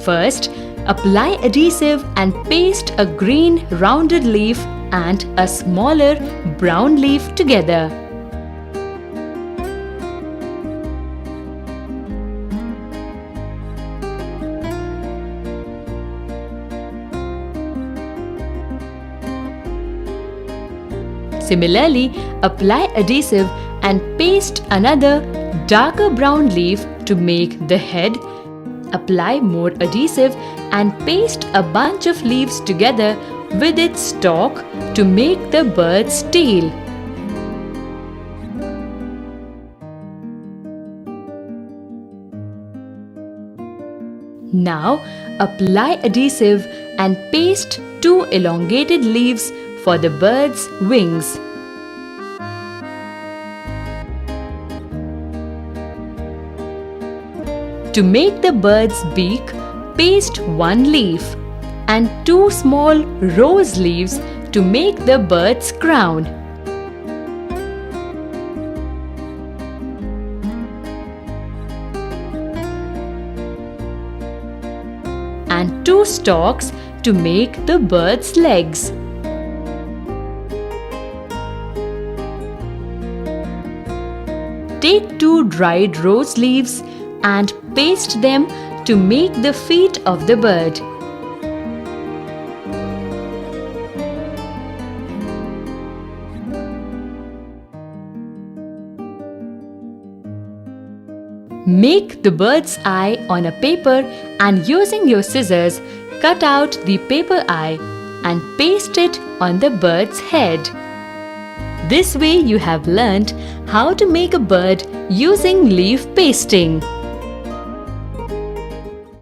First, apply adhesive and paste a green rounded leaf and a smaller brown leaf together. Similarly, apply adhesive and paste another darker brown leaf to make the head. Apply more adhesive and paste a bunch of leaves together with its stalk to make the bird's tail. Now, apply adhesive and paste 2 elongated leaves for the bird's wings. To make the bird's beak, paste 1 leaf and 2 small rose leaves to make the bird's crown. And 2 stalks to make the bird's legs. Take 2 dried rose leaves and paste them to make the feet of the bird. Make the bird's eye on a paper and using your scissors, cut out the paper eye and paste it on the bird's head. This way you have learnt how to make a bird using leaf pasting.